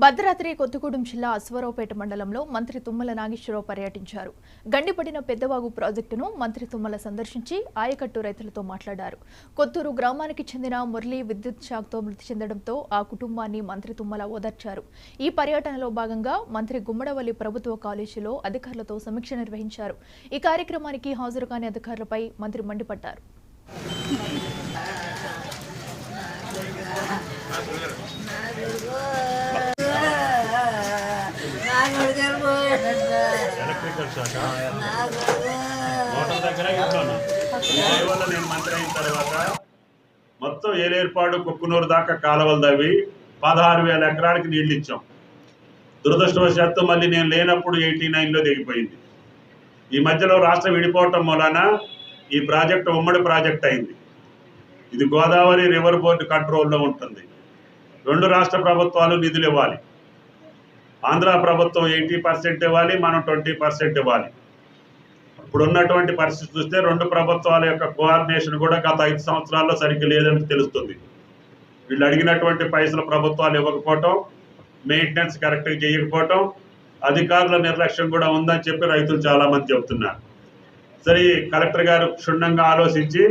భద్రాద్రి కొత్తగూడెం జిల్లా అశ్వారావుపేట మండలంలో మంత్రి తుమ్మల నాగేశ్వరరావు పర్యటించారు. గండిపడిన పెద్దవాగు ప్రాజెక్టును మంత్రి తుమ్మల సందర్శించి ఆయకట్టు రైతులతో మాట్లాడారు. కొత్తూరు గ్రామానికి చెందిన మురళి విద్యుత్ షాక్తో మృతి చెందడంతో ఆ కుటుంబాన్ని మంత్రి తుమ్మల ఓదార్చారు. ఈ పర్యటనలో భాగంగా మంత్రి గుమ్మడవల్లి ప్రభుత్వ కాలేజీలో అధికారులతో సమీక్ష నిర్వహించారు. ఈ కార్యక్రమానికి హాజరు కాని అధికారులపై మంత్రి మండిపడ్డారు. ఎలక్ట్రికల్ శాఖ మోటార్ దగ్గర ఇంట్లోనే వల్ల నేను మంత్రి అయిన తర్వాత మొత్తం ఏలేర్పాడు కుక్కునూరు దాకా కాలువలు తవ్వి 16,000 ఎకరాలకి నీళ్లు ఇచ్చాం. దురదృష్టవశాత్తు మళ్ళీ నేను లేనప్పుడు 89లో దిగిపోయింది. ఈ మధ్యలో రాష్ట్రం విడిపోవటం మూలాన ఈ ప్రాజెక్టు ఉమ్మడి ప్రాజెక్ట్ అయింది. ఇది గోదావరి రివర్ బోర్డు కంట్రోల్లో ఉంటుంది. 2 రాష్ట్ర ప్రభుత్వాలు నిధులు ఇవ్వాలి. ఆంధ్ర ప్రభుత్వం 80% ఇవ్వాలి, మనం 20% ఇవ్వాలి. ఇప్పుడు ఉన్నటువంటి పరిస్థితి చూస్తే 2 ప్రభుత్వాల యొక్క కోఆర్డినేషన్ కూడా గత 5 సంవత్సరాల్లో సరిగ్గా లేదని తెలుస్తుంది. వీళ్ళు అడిగినటువంటి పైసలు ప్రభుత్వాలు ఇవ్వకపోవటం, మెయింటెనెన్స్ కరెక్ట్గా చేయకపోవటం, అధికారుల నిర్లక్ష్యం కూడా ఉందని చెప్పి రైతులు చాలామంది చెబుతున్నారు. సరే, కలెక్టర్ గారు క్షుణ్ణంగా ఆలోచించి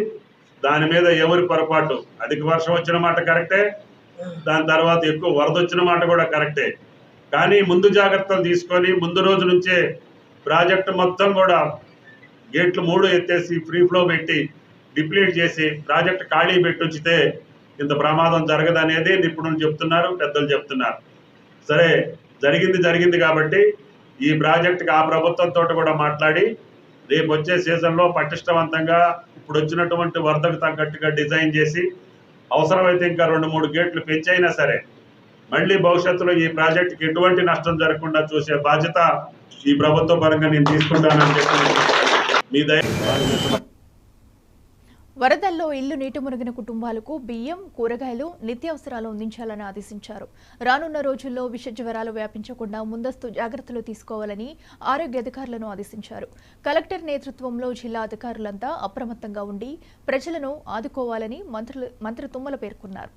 దాని మీద ఎవరి పొరపాటు, అధిక వర్షం వచ్చిన మాట కరెక్టే, దాని తర్వాత ఎక్కువ వరద వచ్చిన మాట కూడా కరెక్టే. కానీ ముందు జాగ్రత్తలు తీసుకొని ముందు రోజు నుంచే ప్రాజెక్టు మొత్తం కూడా గేట్లు 3 ఎత్తేసి ఫ్రీ ఫ్లో పెట్టి డిప్లీట్ చేసి ప్రాజెక్టు ఖాళీ పెట్టి ఇంత ప్రమాదం జరగదనేది నిపుణులు చెప్తున్నారు, పెద్దలు చెప్తున్నారు. సరే, జరిగింది కాబట్టి ఈ ప్రాజెక్టుకి ఆ ప్రభుత్వంతో కూడా మాట్లాడి రేపు వచ్చే సీజన్లో పటిష్టవంతంగా ఇప్పుడు వచ్చినటువంటి వరదకు తగ్గట్టుగా డిజైన్ చేసి అవసరమైతే ఇంకా 2-3 గేట్లు పెంచైనా సరే మళ్ళీ భవిష్యత్తులో ఈ ప్రాజెక్టుకి ఎటువంటి నష్టం జరగకుండా చూసే బాధ్యత ఈ ప్రభుత్వ పరంగా నేను తీసుకుంటానని చెప్పి మీ వరదల్లో ఇల్లు నీట మునిగిన కుటుంబాలకు బియ్యం, కూరగాయలు, నిత్యావసరాలు అందించాలని ఆదేశించారు. రానున్న రోజుల్లో విష జ్వరాలు వ్యాపించకుండా ముందస్తు జాగ్రత్తలు తీసుకోవాలని ఆరోగ్య అధికారులను ఆదేశించారు. కలెక్టర్ నేతృత్వంలో జిల్లా అధికారులంతా అప్రమత్తంగా ఉండి ప్రజలను ఆదుకోవాలని మంత్రి తుమ్మల పేర్కొన్నారు.